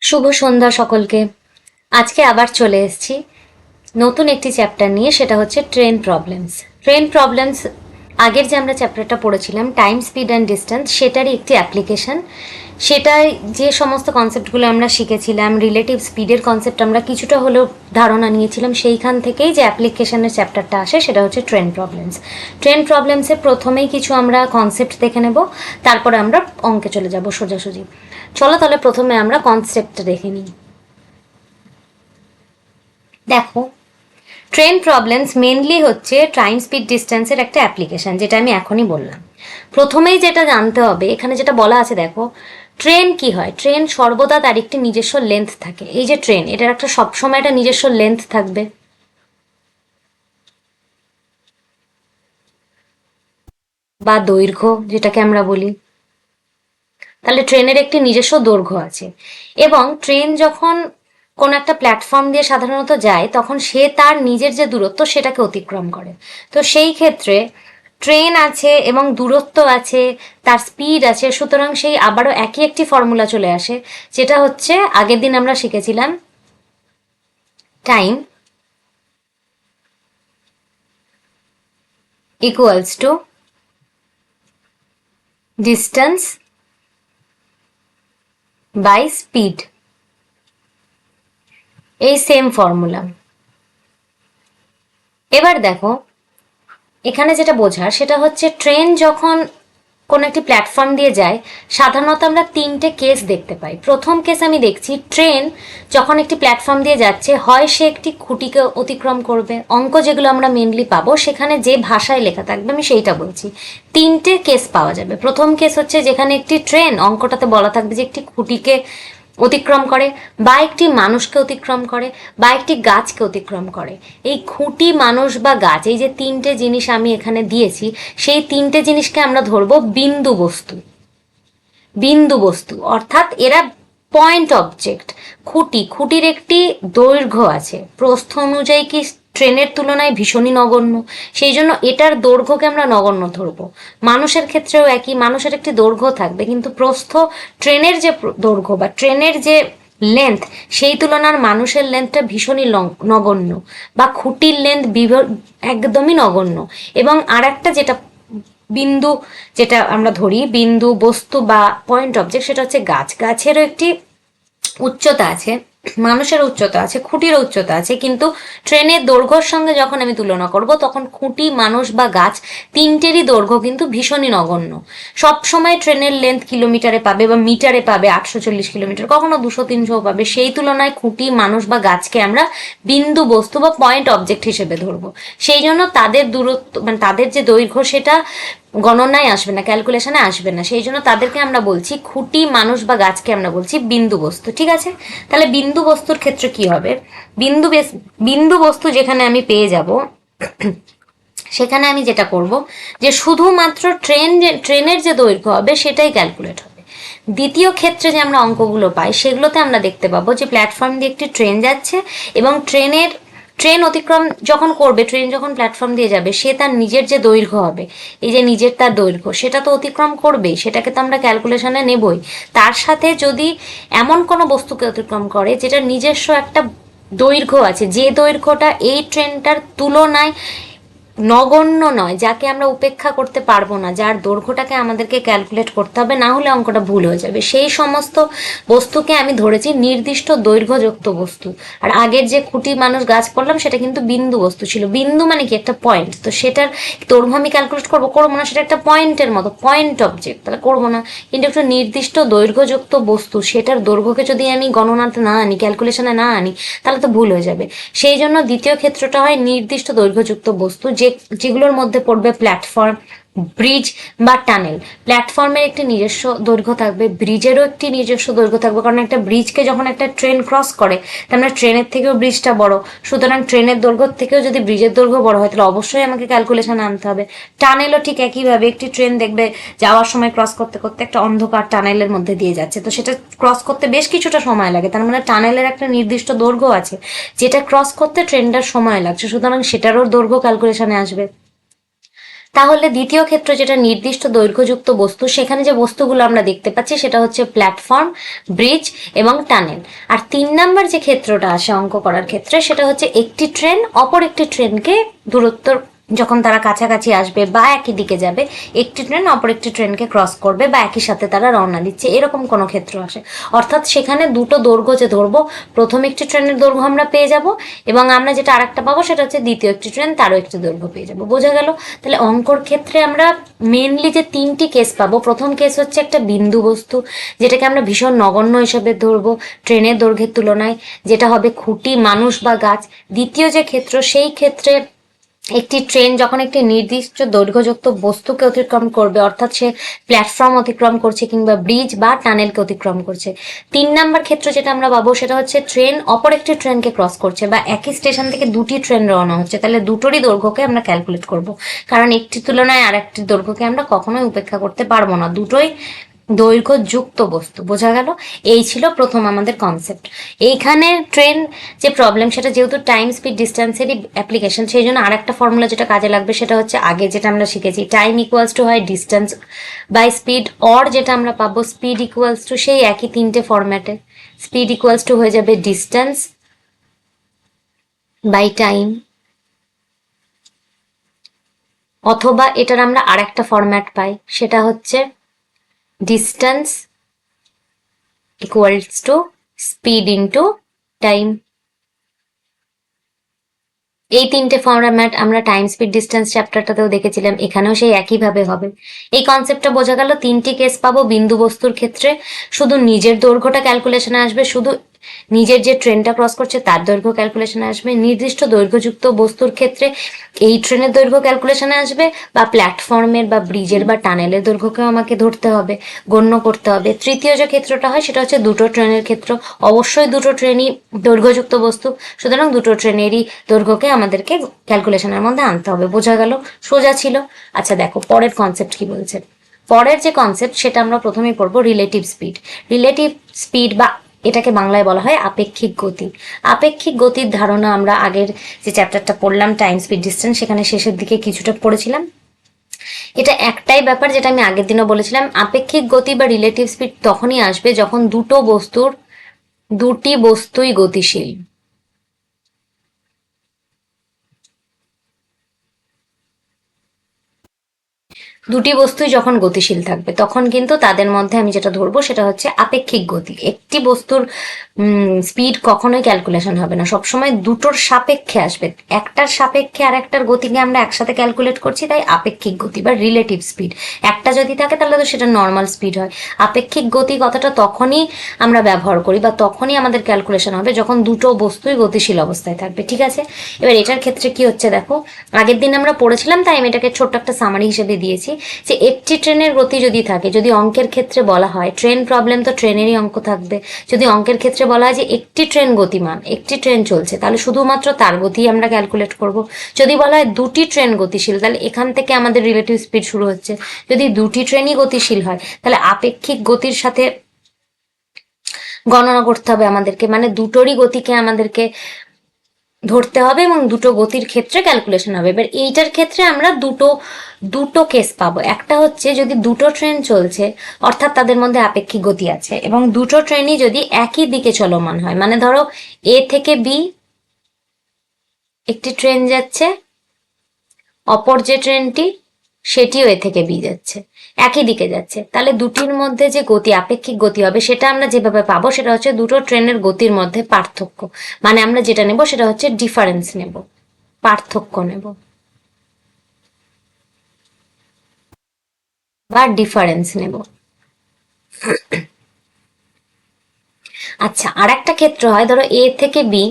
শুভ সন্ধ্যা সকলকে। আজকে আবার চলে এসেছি নতুন একটি চ্যাপ্টার নিয়ে, সেটা হচ্ছে ট্রেন প্রবলেমস। ট্রেন প্রবলেমস আগের যে আমরা চ্যাপ্টারটা পড়েছিলাম টাইম, স্পিড অ্যান্ড ডিস্টেন্স, সেটারই একটি অ্যাপ্লিকেশন। সেটাই যে সমস্ত কনসেপ্টগুলো আমরা শিখেছিলাম, রিলেটিভ স্পিডের কনসেপ্ট আমরা কিছুটা হলেও ধারণা নিয়েছিলাম, সেইখান থেকেই যে অ্যাপ্লিকেশনের চ্যাপ্টারটা আসে সেটা হচ্ছে ট্রেন প্রবলেমস। ট্রেন প্রবলেমসে প্রথমেই কিছু আমরা কনসেপ্ট দেখে নেব, তারপরে আমরা অঙ্কে চলে যাব সোজাসুজি। চলো তাহলে প্রথমে আমরা কনসেপ্টটা দেখে নিই। দেখো, ট্রেন প্রবলেমস মেনলি হচ্ছে টাইম, স্পিড, ডিস্টেন্সের একটা অ্যাপ্লিকেশন, যেটা আমি এখনই বললাম। প্রথমেই যেটা জানতে হবে, এখানে যেটা বলা আছে দেখো, ট্রেন কি হয়? ট্রেন সর্বদা তার একটি নিজস্ব লেন্থ থাকে। এই যে ট্রেন, এটার একটা সবসময় একটা নিজস্ব লেন্থ থাকবে বা দৈর্ঘ্য, যেটাকে আমরা বলি। তাহলে ট্রেনের একটি নিজস্ব দৈর্ঘ্য আছে, এবং ট্রেন যখন কোনো একটা প্ল্যাটফর্ম দিয়ে সাধারণত যায় তখন সে তার নিজের যে দূরত্ব সেটাকে অতিক্রম করে। তো সেই ক্ষেত্রে ট্রেন আছে এবং দূরত্ব আছে, তার স্পিড আছে, সুতরাং সেই আবারও একই একটি ফর্মুলা চলে আসে, যেটা হচ্ছে আগের দিন আমরা শিখেছিলাম, time equals to distance by speed. এই সেম ফর্মুলা। এবার দেখো, এখানে যেটা বোঝার সেটা হচ্ছে ট্রেন যখন কোনো একটি প্ল্যাটফর্ম দিয়ে যায় সাধারণত আমরা তিনটে কেস দেখতে পাই। প্রথম কেস আমি দেখছি, ট্রেন যখন একটি প্ল্যাটফর্ম দিয়ে যাচ্ছে, হয় সে একটি খুঁটিকে অতিক্রম করবে, অঙ্ক যেগুলো আমরা মেনলি পাবো সেখানে যে ভাষায় লেখা থাকবে আমি সেইটা বলছি। তিনটে কেস পাওয়া যাবে। প্রথম কেস হচ্ছে যেখানে একটি ট্রেন অঙ্কটাতে বলা থাকবে যে একটি খুঁটিকে অতিক্রম করে, বা একটি মানুষকে অতিক্রম করে, বা একটি গাছকে অতিক্রম করে। এই খুঁটি, মানুষ বা গাছ, এই যে তিনটে জিনিস আমি এখানে দিয়েছি, সেই তিনটে জিনিসকে আমরা ধরবো বিন্দু বস্তু। বিন্দু বস্তু অর্থাৎ এরা পয়েন্ট অবজেক্ট। খুঁটির একটি দৈর্ঘ্য আছে, প্রস্থ অনুযায়ী কি ট্রেনের তুলনায় ভীষণই নগণ্য, সেই জন্য এটার দৈর্ঘ্যকে আমরা নগণ্য ধরবো। মানুষের ক্ষেত্রেও একই, মানুষের একটি দৈর্ঘ্য থাকবে, কিন্তু প্রস্থ, ট্রেনের যে দৈর্ঘ্য বা ট্রেনের যে লেন্থ, সেই তুলনার মানুষের লেন্থটা ভীষণই নগণ্য, বা খুঁটির লেন্থ একদমই নগণ্য। এবং আর একটা যেটা বিন্দু, যেটা আমরা ধরি বিন্দু বস্তু বা পয়েন্ট অবজেক্ট, সেটা হচ্ছে গাছ। গাছেরও একটি উচ্চতা আছে, মানুষের উচ্চতা আছে, খুঁটির উচ্চতা আছে, কিন্তু ট্রেনের দৈর্ঘ্যর সঙ্গে যখন আমি তুলনা করব তখন খুঁটি, মানুষ বা গাছ তিনটেরই দৈর্ঘ্য কিন্তু ভীষণই নগণ্য। সব সময় ট্রেনের লেন্থ কিলোমিটারে পাবে বা মিটারে পাবে, 840 কিলোমিটার, কখনো 200-300 পাবে। সেই তুলনায় খুঁটি, মানুষ বা গাছকে আমরা বিন্দু বস্তু বা পয়েন্ট অবজেক্ট হিসেবে ধরবো। সেই জন্য তাদের দূরত্ব, মানে তাদের যে দৈর্ঘ্য, সেটা গণনায় আসবে না, ক্যালকুলেশনে আসবে না। সেই জন্য তাদেরকে আমরা বলছি খুঁটি, মানুষ বা গাছকে আমরা বলছি বিন্দু বস্তু। ঠিক আছে? তাহলে বিন্দু বস্তুর ক্ষেত্রে কি হবে? বিন্দু বস্তু যেখানে আমি পেয়ে যাব, সেখানে আমি যেটা করব যে শুধুমাত্র ট্রেনের যে দৈর্ঘ্য হবে সেটাই ক্যালকুলেট হবে। দ্বিতীয় ক্ষেত্রে যে আমরা অঙ্কগুলো পাই সেগুলোতে আমরা দেখতে পাবো যে প্ল্যাটফর্ম দিয়ে একটি ট্রেন যাচ্ছে, এবং ট্রেন অতিক্রম যখন করবে, ট্রেন যখন প্ল্যাটফর্ম দিয়ে যাবে, সে তার নিজের যে দৈর্ঘ্য হবে, এই যে নিজের তার দৈর্ঘ্য, সেটা তো অতিক্রম করবেই, সেটাকে তো আমরা ক্যালকুলেশনে নেবই। তার সাথে যদি এমন কোনো বস্তুকে অতিক্রম করে যেটা নিজস্ব একটা দৈর্ঘ্য আছে, যে দৈর্ঘ্যটা এই ট্রেনটার তুলনায় নগণ্য নয়, যাকে আমরা উপেক্ষা করতে পারবো না, যার দৈর্ঘ্যটাকে আমাদেরকে ক্যালকুলেট করতে হবে, না হলে অঙ্কটা ভুল হয়ে যাবে, সেই সমস্ত বস্তুকে আমি ধরেছি নির্দিষ্ট দৈর্ঘ্যযুক্ত বস্তু। আর আগের যে খুঁটি, মানুষ, গাছ পড়লাম সেটা কিন্তু বিন্দু বস্তু ছিল। বিন্দু মানে কি? একটা পয়েন্ট। তো সেটার দৈর্ঘ্য আমি ক্যালকুলেট করবো না, সেটা একটা পয়েন্টের মতো, পয়েন্ট অবজেক্ট, তাহলে করবো না। কিন্তু একটা নির্দিষ্ট দৈর্ঘ্যযুক্ত বস্তু, সেটার দৈর্ঘ্যকে যদি আমি গণনাতে না আনি, ক্যালকুলেশনে না আনি, তাহলে তো ভুল হয়ে যাবে। সেই জন্য দ্বিতীয় ক্ষেত্রটা হয় নির্দিষ্ট দৈর্ঘ্যযুক্ত বস্তু, যেগুলোর মধ্যে পড়বে প্ল্যাটফর্ম, ব্রিজ বা টানেল। প্ল্যাটফর্মের একটি নিজস্ব দৈর্ঘ্য থাকবে, ব্রিজেরও একটি নিজস্ব দৈর্ঘ্য থাকবে, কারণ একটা ব্রিজকে যখন একটা ট্রেন ক্রস করে, তার মানে ট্রেনের থেকেও ব্রিজটা বড়, সুতরাং ট্রেনের দৈর্ঘ্য থেকেও যদি ব্রিজের দৈর্ঘ্য বড় হয় তাহলে অবশ্যই আমাকে ক্যালকুলেশন আনতে হবে। টানেলও ঠিক একইভাবে, একটি ট্রেন দেখবে যাওয়ার সময় ক্রস করতে করতে একটা অন্ধকার টানেলের মধ্যে দিয়ে যাচ্ছে, তো সেটা ক্রস করতে বেশ কিছুটা সময় লাগে, তার মানে টানেলের একটা নির্দিষ্ট দৈর্ঘ্য আছে, যেটা ক্রস করতে ট্রেনটার সময় লাগছে, সুতরাং সেটারও দৈর্ঘ্য ক্যালকুলেশনে আসবে। তাহলে দ্বিতীয় ক্ষেত্র যেটা নির্দিষ্ট দৈর্ঘ্যযুক্ত বস্তু, সেখানে যে বস্তুগুলো আমরা দেখতে পাচ্ছি সেটা হচ্ছে প্ল্যাটফর্ম, ব্রিজ এবং টানেল। আর 3 নম্বর যে ক্ষেত্রটা আসে অঙ্ক করার ক্ষেত্রে সেটা হচ্ছে একটি ট্রেন অপর একটি ট্রেনকে দূরত্ব, যখন তারা কাছাকাছি আসবে বা একই দিকে যাবে, একটি ট্রেন অপর একটি ট্রেনকে ক্রস করবে বা একই সাথে তারা রওনা দিচ্ছে, এরকম কোনো ক্ষেত্র আসে। অর্থাৎ সেখানে দুটো দৈর্ঘ্য যে ধরবো, প্রথম একটি ট্রেনের দৈর্ঘ্য আমরা পেয়ে যাব এবং আমরা যেটা আরেকটা পাবো সেটা হচ্ছে দ্বিতীয় একটি ট্রেন, তারও একটি দৈর্ঘ্য পেয়ে যাবো। বোঝা গেল? তাহলে অঙ্কর ক্ষেত্রে আমরা মেনলি যে 3টি কেস পাবো, প্রথম কেস হচ্ছে একটা বিন্দু বস্তু, যেটাকে আমরা ভীষণ নগণ্য হিসেবে ধরবো ট্রেনের দৈর্ঘ্যের তুলনায়, যেটা হবে খুঁটি, মানুষ বা গাছ। দ্বিতীয় যে ক্ষেত্র, সেই ক্ষেত্রে একটি ট্রেন যখন একটি নির্দিষ্ট দৈর্ঘ্যযুক্ত বস্তুকে অতিক্রম করবে, অর্থাৎ সে প্ল্যাটফর্ম অতিক্রম করছে কিংবা ব্রিজ বা টানেলকে অতিক্রম করছে। 3 নম্বর ক্ষেত্র যেটা আমরা পাবো সেটা হচ্ছে ট্রেন অপর একটি ট্রেনকে ক্রস করছে বা একই স্টেশন থেকে দুটি ট্রেন রওনা হচ্ছে, তাহলে দুটোরই দৈর্ঘ্যকে আমরা ক্যালকুলেট করব, কারণ একটির তুলনায় আর একটির দৈর্ঘ্যকে আমরা কখনোই উপেক্ষা করতে পারবো না, দুটোই দৈর্ঘ্যযুক্ত বস্তু। বোঝা গেল? এই ছিল প্রথম আমাদের কনসেপ্ট। এইখানে ট্রেন যে প্রবলেম, সেটা যেহেতু টাইম স্পিড ডিস্টেন্সেরই অ্যাপ্লিকেশন, সেই জন্য আর একটা ফর্মুলা যেটা কাজে লাগবে সেটা হচ্ছে আগে যেটা আমরা শিখেছি, টাইম ইকুয়ালস টু হয় ডিস্টেন্স বাই স্পিড, অর যেটা আমরা পাবো স্পিড ইকুয়ালস টু সেই একই 3টে ফরম্যাটে, স্পিড ইকুয়ালস টু হয়ে যাবে ডিস্টেন্স বাই টাইম, অথবা এটার আমরা আর একটা ফরম্যাট পাই, সেটা হচ্ছে distance equals to speed into time. এই 3টে ফরম্যাট আমরা টাইম স্পিড ডিস্টেন্স চ্যাপ্টারটাতেও দেখেছিলাম, এখানেও সেই একইভাবে হবে। এই কনসেপ্টটা বোঝা গেল। 3টি কেস পাবো। বিন্দু বস্তুর ক্ষেত্রে শুধু নিজের দৈর্ঘ্যটা ক্যালকুলেশনে আসবে, শুধু নিজের যে ট্রেনটা ক্রস করছে তার দৈর্ঘ্য ক্যালকুলেশনে আসবে। নির্দিষ্ট দৈর্ঘ্যযুক্ত বস্তুর ক্ষেত্রে এই ট্রেনের দৈর্ঘ্য ক্যালকুলেশনে আসবে, বা প্ল্যাটফর্মের বা ব্রিজের বা টানেলের দৈর্ঘ্যকেও আমাকে ধরতে হবে, গণ্য করতে হবে। তৃতীয় যে ক্ষেত্রটা হয় সেটা হচ্ছে দুটো ট্রেনের ক্ষেত্র, অবশ্যই দুটো ট্রেনই দৈর্ঘ্যযুক্ত বস্তু, সুতরাং দুটো ট্রেনেরই দৈর্ঘ্যকে আমাদেরকে ক্যালকুলেশনের মধ্যে আনতে হবে। বোঝা গেল? সোজা ছিল। আচ্ছা দেখো পরের কনসেপ্ট কি বলছে। পরের যে কনসেপ্ট সেটা আমরা প্রথমেই পড়বো রিলেটিভ স্পিড। রিলেটিভ স্পিড বা এটাকে বাংলায় বলা হয় আপেক্ষিক গতি। আপেক্ষিক গতির ধারণা আমরা আগের যে চ্যাপ্টারটা পড়লাম টাইম স্পিড ডিস্টেন্স, সেখানে শেষের দিকে কিছুটা পড়েছিলাম। এটা একটাই ব্যাপার যেটা আমি আগের দিনও বলেছিলাম, আপেক্ষিক গতি বা রিলেটিভ স্পিড তখনই আসবে যখন দুটি বস্তুই গতিশীল। দুটি বস্তুই যখন গতিশীল থাকবে তখন কিন্তু তাদের মধ্যে আমি যেটা ধরবো সেটা হচ্ছে আপেক্ষিক গতি। একটি বস্তুর স্পিড কখনোই ক্যালকুলেশন হবে না, সবসময় দুটোর সাপেক্ষে আসবে। একটার সাপেক্ষে আর একটার গতিকে আমরা একসাথে ক্যালকুলেট করছি, তাই আপেক্ষিক গতি বা রিলেটিভ স্পিড। একটা যদি থাকে তাহলে তো সেটা নর্মাল স্পিড হয়। আপেক্ষিক গতি কথাটা তখনই আমরা ব্যবহার করি বা তখনই আমাদের ক্যালকুলেশন হবে যখন দুটো বস্তুই গতিশীল অবস্থায় থাকবে। ঠিক আছে? এবার এটার ক্ষেত্রে কি হচ্ছে দেখো, আগের দিন আমরা পড়েছিলাম তাই আমি এটাকে ছোট্ট একটা সামারি হিসেবে দিয়েছি, যে একটি ট্রেনের গতি যদি থাকে, যদি অঙ্কের ক্ষেত্রে বলা হয় ট্রেন প্রবলেম, তো ট্রেনেরই অঙ্ক থাকবে। যদি অঙ্কের ক্ষেত্রে বলা হয় যে একটি ট্রেন গতিমান, একটি ট্রেন চলছে, তাহলে শুধুমাত্র তার গতি আমরা ক্যালকুলেট করব। যদি বলা হয় দুটি ট্রেন গতিশীল, তাহলে এখান থেকে আমাদের রিলেটিভ স্পিড শুরু হচ্ছে। যদি দুটি ট্রেনই গতিশীল হয় তাহলে আপেক্ষিক গতির সাথে গণনা করতে হবে আমাদেরকে, মানে দুটোরই গতিকে আমাদেরকে ধরতে হবে এবং দুটো গতির ক্ষেত্রে ক্যালকুলেশন হবে। এবার এইটার ক্ষেত্রে আমরা দুটো কেস পাবো। একটা হচ্ছে যদি দুটো ট্রেন চলছে, অর্থাৎ তাদের মধ্যে আপেক্ষিক গতি আছে, এবং দুটো ট্রেনই যদি একই দিকে চলমান হয়, মানে ধরো এ থেকে বি একটি ট্রেন যাচ্ছে, অপর যে ট্রেনটি সেটিও এ থেকে বি যাচ্ছে, একই দিকে যাচ্ছে, তাহলে দুটির মধ্যে যে গতি, আপেক্ষিক গতি হবে, সেটা আমরা যেভাবে পাবো সেটা হচ্ছে দুটো ট্রেনের গতির মধ্যে পার্থক্য। মানে আমরা যেটা নেব সেটা হচ্ছে ডিফারেন্স নেব, পার্থক্য নেব বা ডিফারেন্স নেব। আচ্ছা, আর একটা ক্ষেত্র হয়, ধরো এ থেকে বি,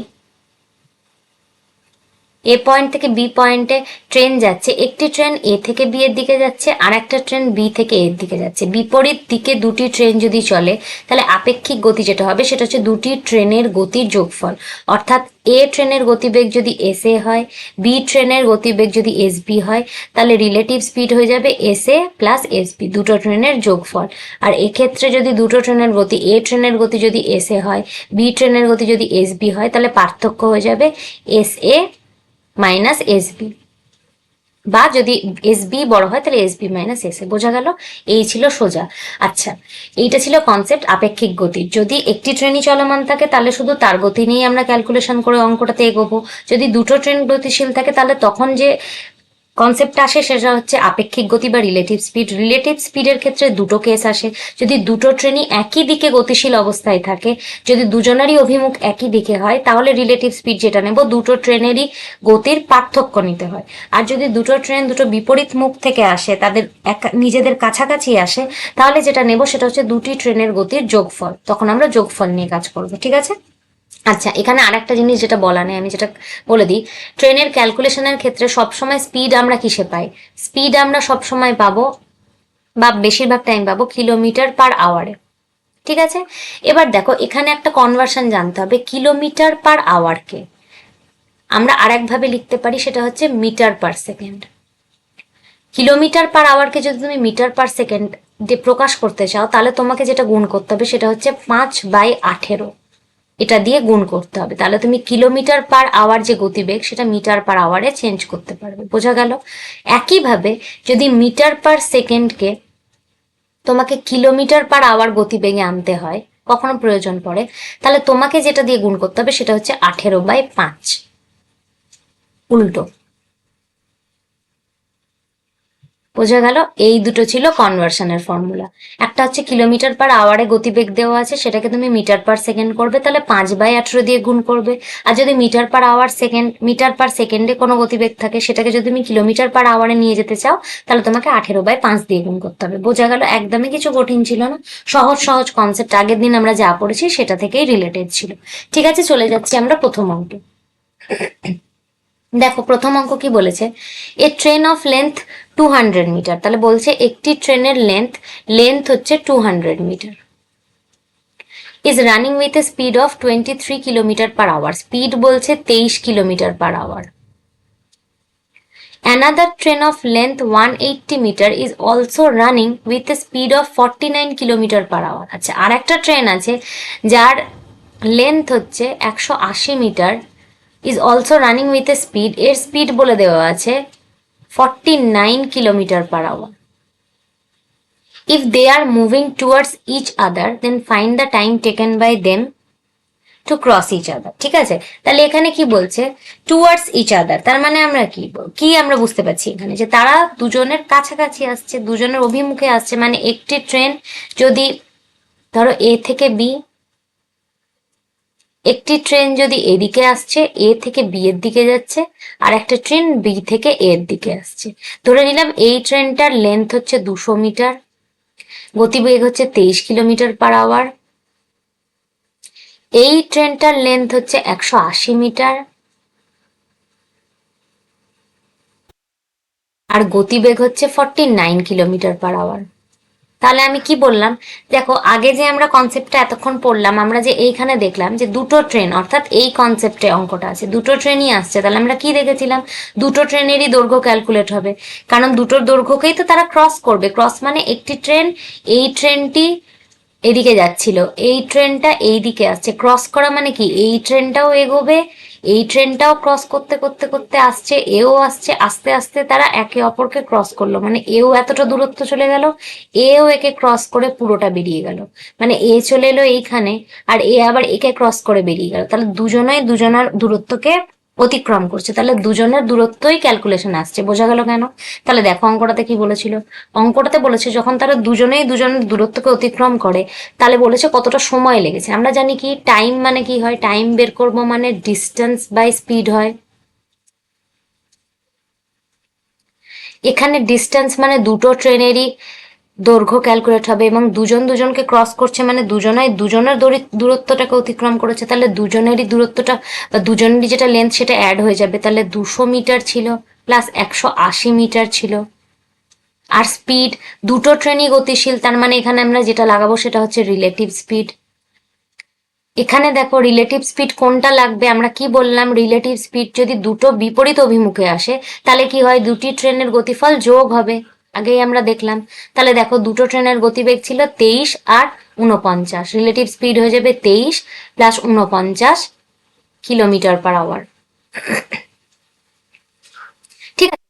এ পয়েন্ট থেকে বি পয়েন্টে ট্রেন যাচ্ছে, একটি ট্রেন এ থেকে বি এর দিকে যাচ্ছে, আর একটা ট্রেন বি থেকে এর দিকে যাচ্ছে। বিপরীত দিকে দুটি ট্রেন যদি চলে তাহলে আপেক্ষিক গতি যেটা হবে সেটা হচ্ছে দুটি ট্রেনের গতির যোগফল। অর্থাৎ এ ট্রেনের গতিবেগ যদি এস এ হয়, বি ট্রেনের গতিবেগ যদি এস বি হয়, তাহলে রিলেটিভ স্পিড হয়ে যাবে S A plus S B, দুটো ট্রেনের যোগফল। আর এক্ষেত্রে যদি দুটো ট্রেনের গতি, এ ট্রেনের গতি যদি এস এ হয়, বি ট্রেনের গতি যদি এস বি হয়, তাহলে পার্থক্য হয়ে যাবে S A minus S B. বা যদি এস বি বড় হয় তাহলে S B minus S A. বোঝা গেল? এই ছিল সোজা। আচ্ছা, এইটা ছিল কনসেপ্ট আপেক্ষিক গতির। যদি একটি ট্রেনই চলমান থাকে তাহলে শুধু তার গতি নিয়েই আমরা ক্যালকুলেশন করে অঙ্কটাতে এগোবো। যদি দুটো ট্রেন গতিশীল থাকে তাহলে তখন যে কনসেপ্টটা আসে সেটা হচ্ছে আপেক্ষিক গতি বা রিলেটিভ স্পিড। রিলেটিভ স্পিডের ক্ষেত্রে দুটো কেস আসে। যদি দুটো ট্রেনই একই দিকে গতিশীল অবস্থায় থাকে, যদি দুজনেরই অভিমুখ একই দিকে হয়, তাহলে রিলেটিভ স্পিড যেটা নেব দুটো ট্রেনেরই গতির পার্থক্য নিতে হয়। আর যদি দুটো ট্রেন দুটো বিপরীত মুখ থেকে আসে, তাদের নিজেদের কাছাকাছি আসে, তাহলে যেটা নেব সেটা হচ্ছে দুটি ট্রেনের গতির যোগফল। তখন আমরা যোগফল নিয়ে কাজ করবো। ঠিক আছে? আচ্ছা, এখানে আরেকটা জিনিস যেটা বলা নেই, আমি যেটা বলে দিই, ট্রেনের ক্যালকুলেশনের ক্ষেত্রে সবসময় স্পিড আমরা কিসে পাই? স্পিড আমরা সবসময় পাবো, বা বেশিরভাগ টাইম পাবো, কিলোমিটার পার আওয়ারে। ঠিক আছে? এবার দেখো, এখানে একটা কনভার্সন জানতে হবে। কিলোমিটার পার আওয়ারকে আমরা আরেকভাবে লিখতে পারি, সেটা হচ্ছে metre per second. Kilometre per আওয়ারকে যদি তুমি মিটার পার সেকেন্ড দিয়ে প্রকাশ করতে চাও, তাহলে তোমাকে যেটা গুণ করতে হবে সেটা হচ্ছে 5/18। এটা দিয়ে গুণ করতে হবে, তাহলে তুমি কিলোমিটার পার আওয়ার যে গতিবেগ সেটা মিটার পার আওয়ারে চেঞ্জ করতে পারবে। বোঝা গেল? একইভাবে যদি মিটার পার সেকেন্ডকে তোমাকে কিলোমিটার পার আওয়ার গতিবেগে আনতে হয়, কখনো প্রয়োজন পড়ে, তাহলে তোমাকে যেটা দিয়ে গুণ করতে হবে সেটা হচ্ছে 18/5, উল্টো। বোঝা গেল? এই দুটো ছিল কনভার্সনের ফর্মুলা। একটা হচ্ছে কিলোমিটার পার আওয়ারে গতিবেগ দেওয়া আছে, সেটাকে তুমি মিটার পার সেকেন্ড করবে, তাহলে 5/18 দিয়ে গুণ করবে। আর যদি metre per hour second, metre per সেকেন্ডে কোনো গতিবেগ থাকে, সেটাকে যদি তুমি কিলোমিটার পার আওয়ারে নিয়ে যেতে চাও, তাহলে তোমাকে 18/5 দিয়ে গুণ করতে হবে। বোঝা গেল? একদমই কিছু কঠিন ছিল না। সহজ সহজ কনসেপ্ট, আগের দিন আমরা যা পড়েছি সেটা থেকেই রিলেটেড ছিল। ঠিক আছে, চলে যাচ্ছি আমরা প্রথম অঙ্কে। দেখো, প্রথম অঙ্ক কি বলেছে? A train of length 200 metre. তাহলে বলছে একটি ট্রেনের লেন্থ, লেন্থ হচ্ছে 200 metre, is running with a speed of 23 kilometre per hour. Speed বলছে 23 kilometre per hour. Another train of length 180 metre is also running with a speed of 49 kilometre per hour. আচ্ছা, আর একটা train আছে যার length হচ্ছে 180 metre, is also running with a speed, এর speed বলে দেওয়া আছে 49 kilometre per hour. If they are moving towards each other, then find the time taken by them to cross each other. ঠিক আছে? তাহলে এখানে কি বলছে? টুয়ার্ডস ইচ আদার, তার মানে আমরা কি আমরা বুঝতে পারছি এখানে যে তারা দুজনের কাছাকাছি আসছে, দুজনের অভিমুখে আসছে। মানে একটি ট্রেন যদি ধরো এ থেকে বি, একটি ট্রেন যদি এদিকে আসছে, এ থেকে বি এর দিকে যাচ্ছে, আর একটা ট্রেন বি থেকে এর দিকে আসছে। ধরে নিলাম এই ট্রেনটার লেন্থ হচ্ছে 200 মিটার, গতিবেগ হচ্ছে 23 কিলোমিটার পার আওয়ার। এই ট্রেনটার লেন্থ হচ্ছে 180 মিটার, আর গতিবেগ হচ্ছে 49 কিলোমিটার পার আওয়ার। তাহলে আমি কি বললাম? দেখো, আগে যে আমরা কনসেপ্টটা এতক্ষণ পড়লাম, আমরা যে এইখানে দেখলাম যে দুটো ট্রেন, অর্থাৎ এই কনসেপ্টে অঙ্কটা আছে, দুটো ট্রেনই আসছে, তাহলে আমরা কি দেখেছিলাম? দুটো ট্রেনেরই দৈর্ঘ্য ক্যালকুলেট হবে, কারণ দুটোর দৈর্ঘ্যকেই তো তারা ক্রস করবে। ক্রস মানে একটি ট্রেন, এই ট্রেনটি এদিকে যাচ্ছিল, এই ট্রেনটা এই দিকে আসছে। ক্রস করা মানে কি? এই ট্রেনটাও এগোবে, এই ট্রেনটাও ক্রস করতে করতে করতে আসছে, এও আসছে, আস্তে আস্তে তারা একে অপরকে ক্রস করলো, মানে এও এতটা দূরত্ব চলে গেল, এও একে ক্রস করে পুরোটা বেরিয়ে গেল। মানে এ চলে এলো এইখানে, আর এ আবার একে ক্রস করে বেরিয়ে গেল, তাহলে দুজনেই দুজনের দূরত্বকে অতিক্রম করছে, তাহলে দুজনের দূরত্বই ক্যালকুলেশন আসছে। বোঝা গেল কেন? তাহলে দেখো অঙ্কটাতে কি বলেছিল? অঙ্কটাতে বলেছে যখন তারা দুজনেই দুজনের দূরত্বকে অতিক্রম করে, তাহলে বলেছে কতটা সময় লেগেছে। আমরা জানি কি টাইম মানে কি হয়? টাইম বের করবো মানে ডিস্টেন্স বাই স্পিড হয়। এখানে ডিস্টেন্স মানে দুটো ট্রেনেরই দৈর্ঘ্য ক্যালকুলেট হবে, এবং দুজন দুজনকে ক্রস করছে মানে দুজনাই দুজনের দূরত্বটাকে অতিক্রম করেছে, তাহলে দুজনেরই দূরত্বটা বা দুজনেরই যেটা লেন্থ সেটা অ্যাড হয়ে যাবে, তাহলে 200 মিটার ছিল প্লাস 180 মিটার ছিল। আর স্পিড, দুটো ট্রেনই গতিশীল, তার মানে এখানে আমরা যেটা লাগাবো সেটা হচ্ছে রিলেটিভ স্পিড। এখানে দেখো রিলেটিভ স্পিড কোনটা লাগবে? আমরা কি বললাম? রিলেটিভ স্পিড যদি দুটো বিপরীত অভিমুখে আসে তাহলে কি হয়? দুটি ট্রেনের গতিফল যোগ হবে, আগেই আমরা দেখলাম। তাহলে দেখো, দুটো ট্রেনের গতিবেগ ছিল 23 আর 49, রিলেটিভ স্পিড হয়ে যাবে 23 প্লাস 49 কিলোমিটার পার আওয়ার। ঠিক আছে,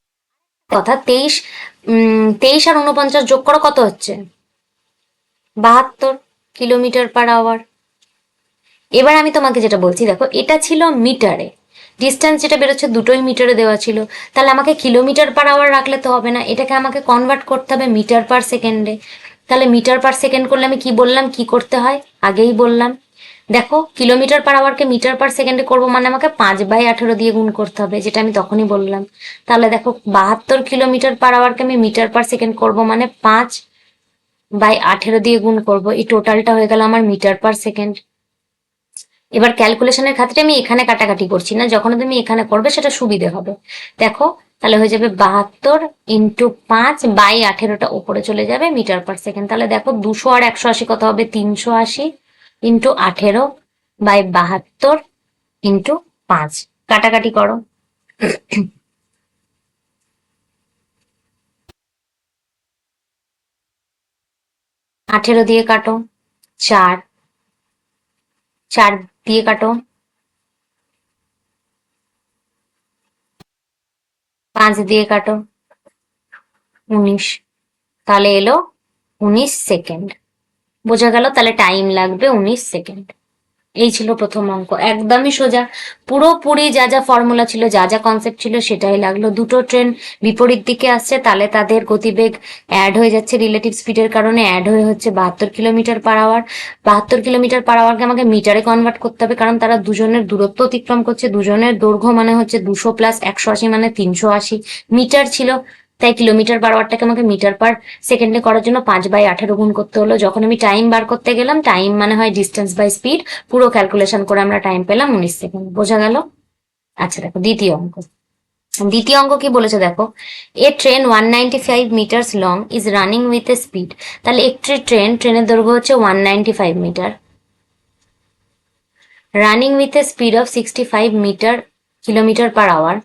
কথা, 23 আর 49 যোগ করো, কত হচ্ছে? 72 কিলোমিটার পার আওয়ার। এবার আমি তোমাকে যেটা বলছি, দেখো এটা ছিল মিটারে, ডিস্টেন্স যেটা বেরোচ্ছে দুটোই মিটারে দেওয়া ছিল, তাহলে আমাকে কিলোমিটার পার আওয়ার রাখলে তো হবে না, এটাকে আমাকে কনভার্ট করতে হবে মিটার পার সেকেন্ডে। তাহলে মিটার পার সেকেন্ড করলে আমি কি বললাম কি করতে হয়, আগেই বললাম। দেখো কিলোমিটার পার আওয়ারকে মিটার পার সেকেন্ডে করবো মানে আমাকে 5/18 দিয়ে গুণ করতে হবে, যেটা আমি তখনই বললাম। তাহলে দেখো 72 কিলোমিটার পার আওয়ারকে আমি মিটার পার সেকেন্ড করবো মানে 5/18 দিয়ে গুণ করবো, এই টোটালটা হয়ে গেল আমার মিটার পার সেকেন্ড। এবার ক্যালকুলেশনের ক্ষেত্রে আমি এখানে কাটাকাটি করছি না, যখন তুমি এখানে করবে সেটা সুবিধে হবে। দেখো তাহলে হয়ে যাবে 72 ইন্টু 5/18টা উপরে চলে যাবে মিটার পার সেকেন্ড। তাহলে দেখো 200 আর 180 কত হবে? 380 ইন্টু 18/72 ইন্টু 5। কাটাকাটি করো। 18 দিয়ে কাটো, 4, 4 দিয়ে কাটো, 5 দিয়ে কাটো, 19। তাহলে এলো 19 সেকেন্ড। বোঝা গেল? তাহলে টাইম লাগবে 19 সেকেন্ড। এই ছিল প্রথম অঙ্ক, একদমই সোজা, পুরোপুরি যা যা ফর্মুলা ছিল, যা যা কনসেপ্ট ছিল সেটাই লাগলো। দুটো ট্রেন বিপরীত দিকে আসছে, তাহলে তাদের গতিবেগ অ্যাড হয়ে যাচ্ছে, রিলেটিভ স্পিডের কারণে অ্যাড হয়ে হচ্ছে 72 kilometre per hour. 72 kilometre per আওয়ারকে আমাকে মিটারে কনভার্ট করতে হবে, কারণ তারা দুজনের দূরত্ব অতিক্রম করছে, দুজনের দৈর্ঘ্য মানে হচ্ছে 200 প্লাস 180 মানে 380 মিটার ছিল। তাই কিলোমিটার পার আওয়ারটাকে আমাকে মিটার পার সেকেন্ডে করার জন্য 5/18 গুণ করতে হলো। যখন আমি টাইম বার করতে গেলাম, টাইম মানে হয় ডিস্টেন্স বাই স্পিড, পুরো ক্যালকুলেশন করে আমরা টাইম পেলাম 19 সেকেন্ড। বোঝা গেল? আচ্ছা দেখো দ্বিতীয় অঙ্ক। দ্বিতীয় অঙ্ক কি বলেছে দেখো, a train 195 metres long is running with a speed. তাহলে একটি ট্রেনের দৈর্ঘ্য হচ্ছে 195 metre, running with a speed of 65 kilometre per hour.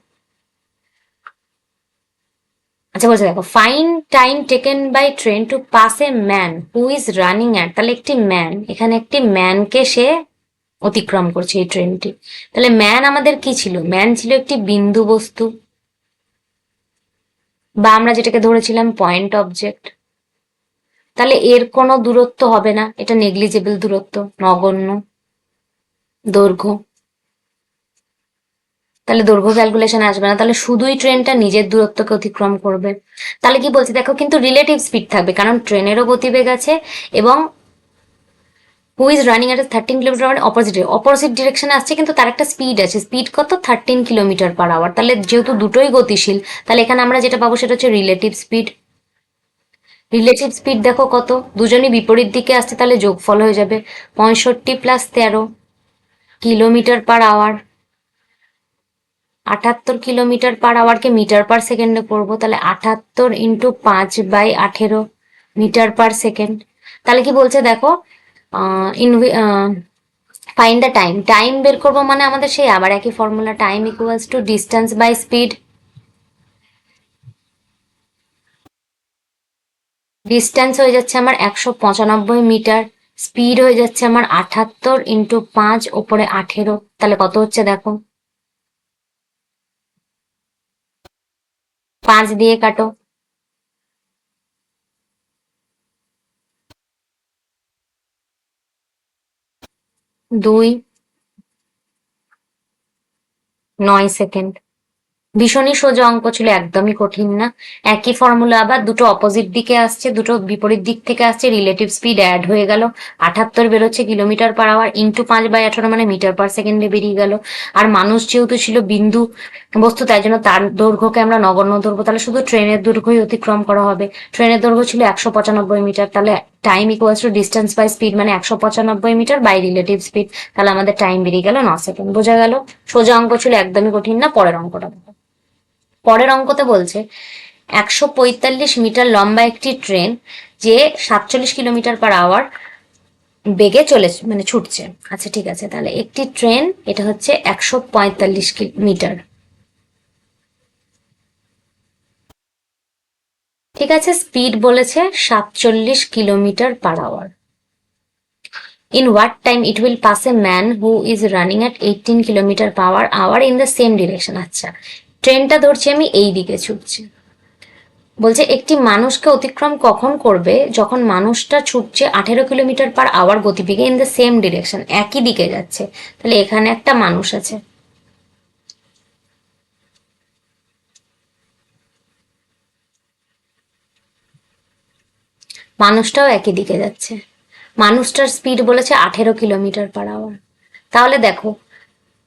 আচ্ছা বলছে দেখো, find time taken by train to pass a man who is running at. তাহলে একটি ম্যান, এখানে একটি ম্যানকে সে অতিক্রম করছে এই ট্রেনটি। তাহলে ম্যান আমাদের কি ছিল? ম্যান ছিল একটি বিন্দু বস্তু, বা আমরা যেটাকে ধরেছিলাম পয়েন্ট অবজেক্ট। তাহলে এর কোনো দূরত্ব হবে না, এটা নেগলিজেবল দূরত্ব, নগণ্য দৈর্ঘ্য। তাহলে দৈর্ঘ্য ক্যালকুলেশন আসবে না, তাহলে শুধুই ট্রেনটা নিজের দূরত্বকে অতিক্রম করবে। তাহলে কি বলছি দেখো, কিন্তু রিলেটিভ স্পিড থাকবে, কারণ ট্রেনেরও গতিবেগ আছে, এবং হু ইজ রানিং এট 13 কিলোমিটার মানে অপোজিট ডিরেকশনে আসছে, কিন্তু তার একটা স্পিড আছে, স্পিড কত? 13 কিলোমিটার পার আওয়ার। তাহলে যেহেতু দুটোই গতিশীল, তাহলে এখানে আমরা যেটা পাবো সেটা হচ্ছে রিলেটিভ স্পিড। রিলেটিভ স্পিড দেখো কত, দুজনই বিপরীত দিকে আসছে, তাহলে যোগফল হয়ে যাবে 65 plus 13 kilometre per hour. 78 kilometre per আওয়ারকে মিটার পার সেকেন্ডে করবো, তাহলে 78 ইন্টু 5/18 মিটার পার সেকেন্ড। তাহলে কি বলছে দেখো, ফাইন্ড দ্য টাইম, টাইম বের করবো মানে আমাদের সেই আবার একই ফর্মুলা, time equals to distance by speed. Distance হয়ে যাচ্ছে আমার 195 মিটার, স্পিড হয়ে যাচ্ছে আমার 78 ইন্টু 5 ওপরে 18, তাহলে কত হচ্ছে দেখো, 5 দিয়ে কাটো, 2, 9 সেকেন্ড। ভীষণই সোজা অঙ্ক ছিল, একদমই কঠিন না। একই ফর্মুলা, আবার দুটো অপোজিট দিকে আসছে, দুটো বিপরীত দিক থেকে আসছে, রিলেটিভ স্পিড অ্যাড হয়ে গেল, 78 বেরোচ্ছে কিলোমিটার পার আওয়ার, ইন্টু 5/18 মানে মিটার পার সেকেন্ডে বেরিয়ে গেল। আর মানুষ যেহেতু ছিল বিন্দু বস্তু, তাই জন্য তার দৈর্ঘ্যকে আমরা নগণ্য ধরবো, তাহলে শুধু ট্রেনের দৈর্ঘ্যই অতিক্রম করা হবে। ট্রেনের দৈর্ঘ্য ছিল 195 মিটার, তাহলে time equals to distance by speed মানে 195 মিটার বাই রিলেটিভ স্পিড, তাহলে আমাদের টাইম বেরিয়ে গেল 9 সেকেন্ড। বোঝা গেল? সোজা অঙ্ক ছিল, একদমই কঠিন না। পরের অঙ্কটা দেখো। পরের অঙ্কতে বলছে 145 মিটার লম্বা একটি ট্রেন যে 47 কিলোমিটার পার আওয়ার বেগে চলে মানে ছুটছে। আচ্ছা ঠিক আছে, তাহলে একটি ট্রেন, এটা হচ্ছে 145 মিটার, ঠিক আছে, স্পিড বলেছে 47 kilometre per hour. In what time it will pass a man who is running at 18 kilometre per hour in the same direction। আচ্ছা, ট্রেনটা ধরছি আমি এই দিকে ছুটছে, বলছে একটি মানুষকে অতিক্রম কখন করবে যখন মানুষটা ছুটছে 18 কিলোমিটার/আওয়ার গতিবেগে ইন দ্য সেম ডিরেকশন, একই দিকে যাচ্ছে। তাহলে এখানে একটা মানুষ আছে, মানুষটাও একই দিকে যাচ্ছে, মানুষটার স্পিড বলেছে 18 কিলোমিটার/আওয়ার। তাহলে দেখো,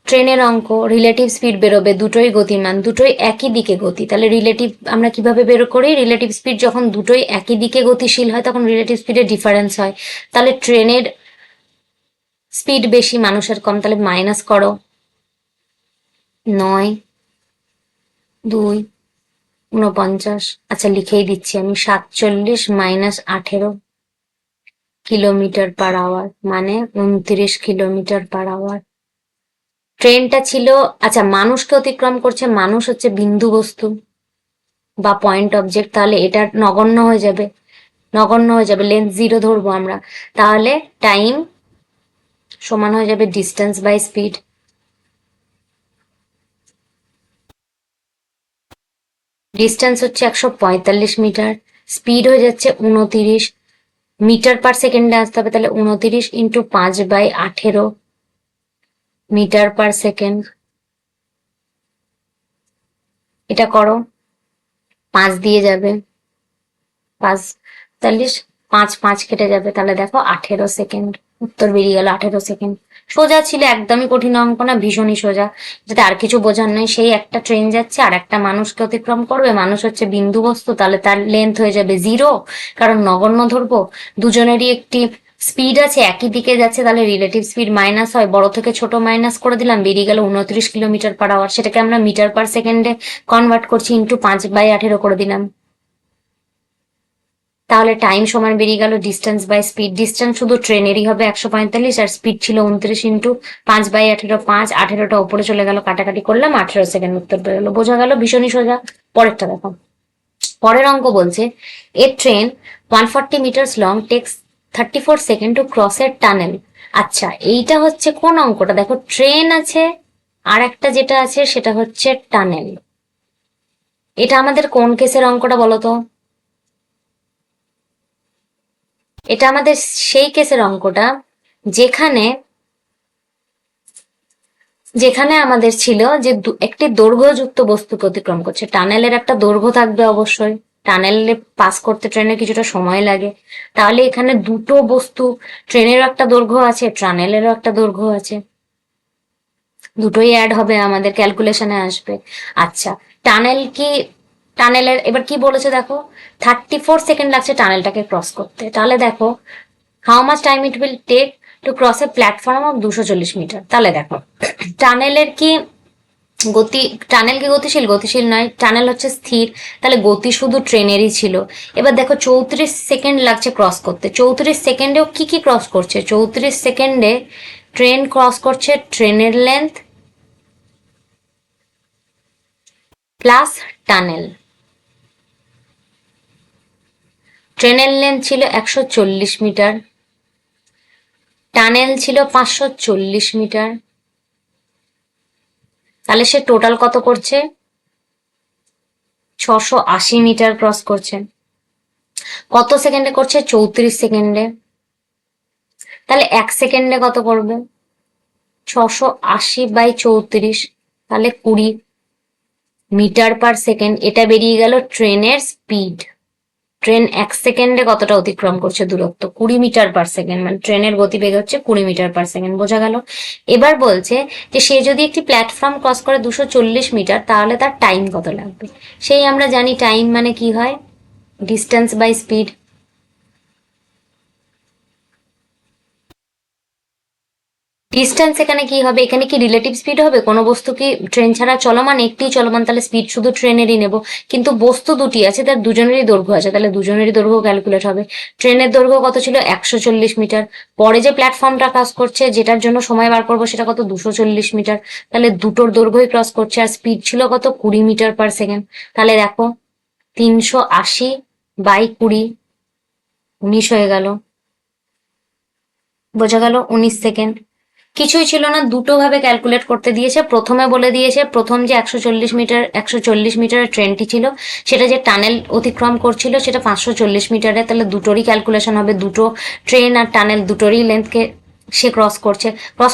ট্রেনের অঙ্ক রিলেটিভ স্পিড বেরোবে, দুটোই গতিমান, দুটোই একই দিকে গতি, তাহলে রিলেটিভ আমরা কিভাবে বের করি? রিলেটিভ স্পিড যখন দুটোই একই দিকে গতিশীল হয় তখন রিলেটিভ স্পিডের ডিফারেন্স হয়। তাহলে ট্রেনের স্পিড বেশি, মানুষের কম, তাহলে মাইনাস করো। 9 2 49, আচ্ছা লিখেই দিচ্ছি আমি, 47 - 18 কিলোমিটার/আওয়ার মানে 29 কিলোমিটার/আওয়ার। ট্রেনটা ছিল, আচ্ছা মানুষকে অতিক্রম করছে, মানুষ হচ্ছে বিন্দু বস্তু বা পয়েন্ট অবজেক্ট, তাহলে এটা নগণ্য হয়ে যাবে, নগণ্য হয়ে যাবে, লেন্থ 0 ধরবো আমরা। তাহলে টাইম সমান হয়ে যাবে ডিস্টেন্স বাই স্পিড। ডিস্টেন্স হচ্ছে 145 মিটার, স্পিড হয়ে যাচ্ছে 29 মিটার/সেকেন্ডে আসতে হবে, তাহলে 29 × 5/18 মিটার/সেকেন্ড। এটা করো, 5 দিয়ে যাবে, 45, 5 5 কেটে যাবে, তাহলে দেখো 18 সেকেন্ড, উত্তর বেরিয়ে গেল 18 সেকেন্ড। সোজা ছিল, একদমই কঠিন অঙ্ক না, ভীষণই সোজা। যাতে আর কিছু বোঝার নেই, সেই একটা ট্রেন যাচ্ছে আর একটা মানুষকে অতিক্রম করবে, মানুষ হচ্ছে বিন্দু বস্তু, তাহলে তার লেন্থ হয়ে যাবে 0, কারণ নগণ্য ধরবো। দুজনেরই একটি স্পিড আছে, একই দিকে যাচ্ছে, তাহলে রিলেটিভ স্পিড মাইনাস হয়, বড় থেকে ছোট মাইনাস করে দিলাম, বেরিয়ে গেল 29 কিলোমিটার/আওয়ার। সেটাকে আমরা মিটার/সেকেন্ডে কনভার্ট করছি, ইন্টু 5/18 করে দিলাম। তাহলে টাইম সমান বেরিয়ে গেল ডিস্টেন্স বাই স্পিড। ডিস্টেন্স শুধু ট্রেনেরই হবে 145, আর স্পিড ছিল 29 ইন্টু 5/18, 5, 18টা উপরে চলে গেল, কাটাকাটি করলাম, 18 সেকেন্ড উত্তর বেরোলো। বোঝা গেল, ভীষণই সোজা। পরেরটা দেখো, পরের অঙ্ক বলছে a train 140 metres long takes 34 second to cross a tunnel. আচ্ছা এইটা হচ্ছে কোন অঙ্কটা? দেখো ট্রেন আছে, আর একটা যেটা আছে সেটা হচ্ছে টানেল। এটা আমাদের কোন কেসের অঙ্কটা বলো তো? এটা আমাদের সেই কেসের অঙ্কটা যেখানে যেখানে আমাদের ছিল যে একটি দৈর্ঘ্যযুক্ত বস্তুকে অতিক্রম করছে। টানেলের একটা দৈর্ঘ্য থাকবে অবশ্যই, টানেলে পাস করতে ট্রেনের কিছুটা সময় লাগে। তাহলে এখানে দুটো বস্তু, ট্রেনেরও একটা দৈর্ঘ্য আছে, টানেলেরও একটা দৈর্ঘ্য আছে, দুটোই অ্যাড হবে, আমাদের ক্যালকুলেশনে আসবে। আচ্ছা, টানেল কি, টানেলের এবার কি বলেছে দেখো, 34 সেকেন্ড লাগছে টানেলটাকে ক্রস করতে। তাহলে দেখো, how much time it will take to cross a platform of 240 metre. তাহলে দেখো, টানেলের কি গতি, টানেল কি গতিশীল? গতিশীল নয়, টানেল হচ্ছে স্থির, তাহলে গতি শুধু ট্রেনেরই ছিল। এবার দেখো 34 সেকেন্ড লাগছে ক্রস করতে, 34 সেকেন্ডেও কি কি ক্রস করছে? 34 সেকেন্ডে ট্রেন ক্রস করছে ট্রেনের লেন্থ প্লাস টানেল। ট্রেনের লেন্থ ছিল 140 মিটার, টানেল ছিল 540 মিটার, তাহলে সে টোটাল কত করছে? 680 মিটার ক্রস করছে। কত সেকেন্ডে করছে? 34 সেকেন্ডে। তাহলে 1 সেকেন্ডে কত করবে? 680/34, তাহলে 20 মিটার/সেকেন্ড। এটা বেরিয়ে গেল ট্রেনের স্পিড। ট্রেন 1 সেকেন্ডে কতটা অতিক্রম করছে দূরত্ব? 20 মিটার/সেকেন্ড, মানে ট্রেনের গতিবেগ হচ্ছে 20 মিটার/সেকেন্ড। বোঝা গেল? এবার বলছে যে সে যদি একটি প্ল্যাটফর্ম ক্রস করে 240 মিটার, তাহলে তার টাইম কত লাগবে? সেই আমরা জানি টাইম মানে কি হয়, ডিস্টেন্স বাই স্পিড। ডিস্টেন্স এখানে কি হবে? এখানে কি রিলেটিভ স্পিড হবে? কোনো বস্তু কি ট্রেন ছাড়া চলমান? একটি চলমান, তাহলে স্পিড শুধু ট্রেনেরই নেব। কিন্তু বস্তু দুটি আছে, তার দুজনেরই দৈর্ঘ্য আছে, তাহলে দুজনেরই দৈর্ঘ্য ক্যালকুলেট হবে। ট্রেনের দৈর্ঘ্য কত ছিল? 140 মিটার। পরে যে প্ল্যাটফর্মটা ক্রস করছে, যেটার জন্য সময় বার করবো, সেটা কত? 240 মিটার। তাহলে দুটোর দৈর্ঘ্যই ক্রস করছে, আর স্পিড ছিল কত? 20 মিটার/সেকেন্ড। তাহলে দেখো, 380/20, 19 হয়ে গেল। বোঝা গেল? 19 সেকেন্ড। কিছুই ছিল না, দুটো ভাবে ক্যালকুলেট করতে দিয়েছে। প্রথমে বলে দিয়েছে প্রথম যে 140 মিটারের ট্রেনটি ছিল সেটা যে টানেল অতিক্রম করছিল সেটা 540 মিটারে, তাহলে দুটোরই ক্যালকুলেশন হবে, দুটো ট্রেন আর টানেল দুটোরই লেন্থকে সে ক্রস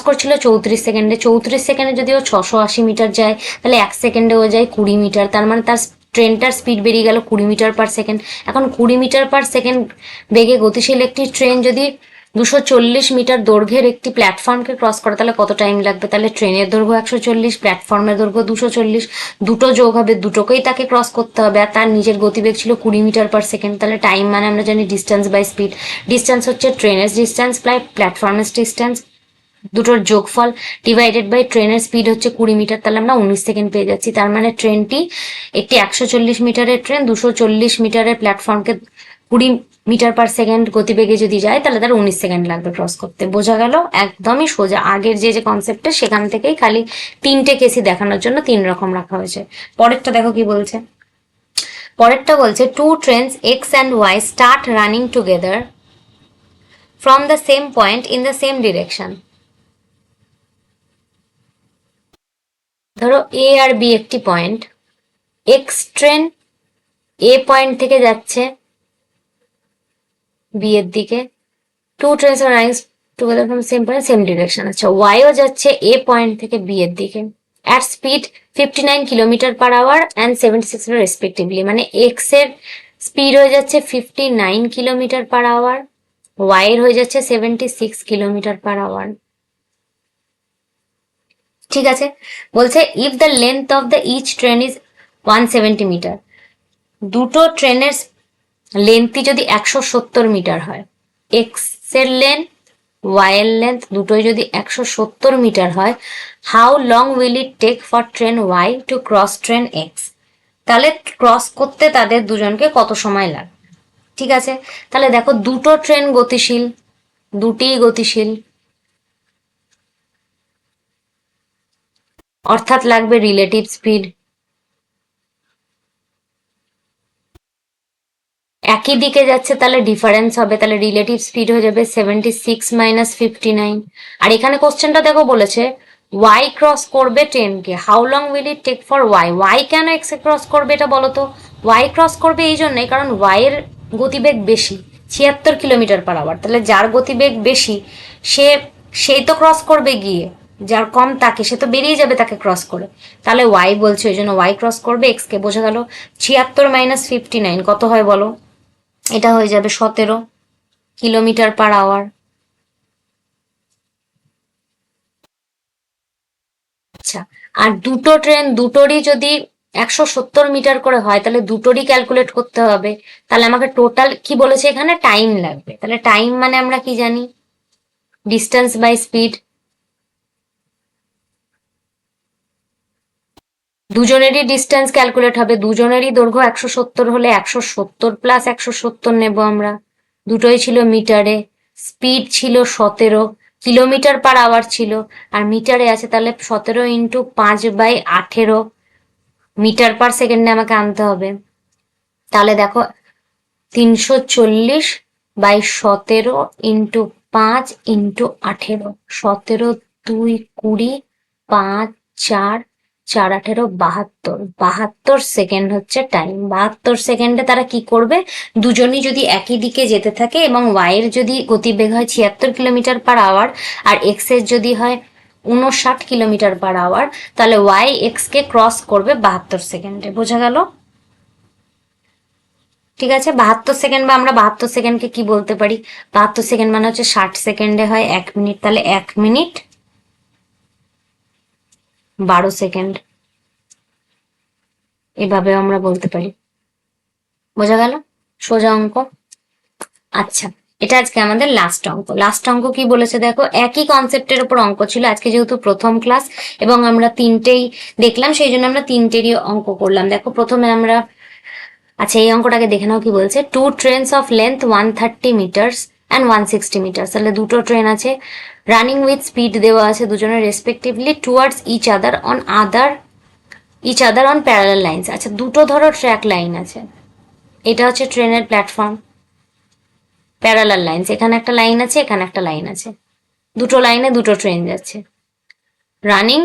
করছিল 34 সেকেন্ডে। 34 সেকেন্ডে যদি ও 680 মিটার যায় তাহলে 1 সেকেন্ডে ও যায় 20 মিটার, তার মানে তার ট্রেনটার স্পিড বেরিয়ে গেল 20 মিটার/সেকেন্ড। এখন 20 মিটার/সেকেন্ড বেগে গতিশীল একটি ট্রেন যদি 240 মিটার দৈর্ঘ্যের একটি প্ল্যাটফর্মকে ক্রস করে তাহলে কত টাইম লাগবে? তাহলে ট্রেনের দৈর্ঘ্য 140, প্ল্যাটফর্মের দৈর্ঘ্য 240, দুটো যোগ হবে, দুটোকেই তাকে ক্রস করতে হবে, আর তার নিজের গতিবেগ ছিল 20 মিটার/সেকেন্ড। তাহলে টাইম মানে আমরা জানি ডিস্টেন্স বাই স্পিড। ডিস্টেন্স হচ্ছে ট্রেনের ডিস্টেন্স প্রায় প্ল্যাটফর্মের ডিস্টেন্স, দুটোর যোগফল ডিভাইডেড বাই ট্রেনের স্পিড হচ্ছে 20 মিটার, তাহলে আমরা 19 সেকেন্ড পেয়ে যাচ্ছি। তার মানে ট্রেনটি একটি 140 মিটারের ট্রেন 240 মিটারের প্ল্যাটফর্মকে 20 মিটার/সেকেন্ড গতিবেগে যদি যায় তাহলে তার 19 সেকেন্ড লাগবে ক্রস করতে। বোঝা গেল? একদমই সোজা। আগের যে যে কনসেপ্টটা সেখান থেকেই খালি তিনটে কেসই দেখানোর জন্য 3 রকম রাখা হয়েছে। পরেরটা দেখো কি বলছে। পরেরটা বলছে two trains X and Y start running together from the same point in the same direction. ধরো এ আর বি একটি point, X train A point থেকে যাচ্ছে বি এর দিকে, two trains are running together from same point same direction. আচ্ছা, ওয়াইও যাচ্ছে এ পয়েন্ট থেকে বি এর দিকে at speed 59 kilometre per hour and 76 respectively, মানে এক্স এর স্পিড হয়ে যাচ্ছে 59 কিলোমিটার/আওয়ার, ওয়াই এর হয়ে যাচ্ছে 76 কিলোমিটার/আওয়ার। ঠিক আছে, বলছে if the length of the each train is 170 metre, দুটো ট্রেনের লেন্থই যদি 170 মিটার হয়, এক্স এর লেন্থ ওয়াই এর লেন্থ দুটোই যদি 170 মিটার হয়, how long will it take for train Y to cross train X, তাহলে ক্রস করতে তাদের দুজনকে কত সময় লাগবে? ঠিক আছে, তাহলে দেখো দুটো ট্রেন গতিশীল, দুটিই গতিশীল, অর্থাৎ লাগবে রিলেটিভ স্পিড। একই দিকে যাচ্ছে তাহলে ডিফারেন্স হবে, তাহলে রিলেটিভ স্পিড হয়ে যাবে 76 - 59। আর এখানে কোশ্চেনটা দেখো বলেছে ওয়াই ক্রস করবে ট্রেনকে, how long will it take for Y. Y কেন এক্স এ ক্রস করবে এটা বলো তো? ওয়াই ক্রস করবে এই জন্যই কারণ ওয়াই এর গতিবেগ বেশি, 76 কিলোমিটার/আওয়ার, তাহলে যার গতিবেগ বেশি সে সেই তো ক্রস করবে গিয়ে, যার কম তাকে সে তো বেরিয়ে যাবে তাকে ক্রস করে, তাহলে ওয়াই বলছে ওই জন্য ওয়াই ক্রস করবে এক্স কে। বোঝা গেল? 76 - 59 কত হয় বলো? এটা হয়ে যাবে 17 কিলোমিটার/আওয়ার। আচ্ছা, আর দুটো ট্রেন দুটোরই যদি 170 মিটার করে হয় তাহলে দুটোরই ক্যালকুলেট করতে হবে, তাহলে আমাকে টোটাল কি বলেছে এখানে? টাইম লাগবে। তাহলে টাইম মানে আমরা কি জানি? Distance by speed. দুজনেরই ডিস্টেন্স ক্যালকুলেট হবে, দুজনেরই দৈর্ঘ্য 170 হলে 170 + 170 নেব আমরা, দুটোই ছিল মিটারে, স্পিড ছিল 17 কিলোমিটার/আওয়ার ছিল, আর মিটারে আছে তাহলে 17 × 5/18 মিটার/সেকেন্ডে আমাকে আনতে হবে। তাহলে দেখো 340/17 × 5 × 18, 17 × 2 = 20, 5 4 4 18 72, 72 সেকেন্ড হচ্ছে টাইম। 72 সেকেন্ডে তারা কি করবে? দুজনই যদি একই দিকে যেতে থাকে এবং ওয়াই এর যদি গতিবেগ হয় 76 কিলোমিটার/আওয়ার আর এক্স এর যদি হয় 59 কিলোমিটার/আওয়ার, তাহলে ওয়াই এক্স কে ক্রস করবে 72 সেকেন্ডে। বোঝা গেল? ঠিক আছে, 72 সেকেন্ড, বা আমরা 72 সেকেন্ডকে কি বলতে পারি? 72 সেকেন্ড মানে হচ্ছে 60 সেকেন্ডে হয় 1 মিনিট, তাহলে 1 মিনিট 12 সেকেন্ড, এভাবে আমরা বলতে পারি। বোঝা গেল? সোজা অঙ্ক। আচ্ছা, এটা আজকে আমাদের লাস্ট অঙ্ক। লাস্ট অঙ্ক কি বলেছে দেখো, একই কনসেপ্টের উপর অঙ্ক ছিল। আজকে যেহেতু প্রথম ক্লাস এবং আমরা তিনটেই দেখলাম সেই জন্য আমরা তিনটেরই অঙ্ক করলাম। দেখো প্রথমে আমরা, আচ্ছা এই অঙ্কটাকে দেখে নাও কি বলছে। Two trains of length 130 metres and 160 metres, তাহলে দুটো ট্রেন আছে, রানিং উইথ স্পিড দেওয়া আছে দুজনের respectively towards each other on parallel lines. আচ্ছা, দুটো ধরো ট্র্যাক লাইন আছে, এটা হচ্ছে ট্রেনের প্ল্যাটফর্ম, প্যারালাল লাইন্স, এখানে একটা লাইন আছে এখানে একটা লাইন আছে, দুটো লাইনে দুটো ট্রেন যাচ্ছে, রানিং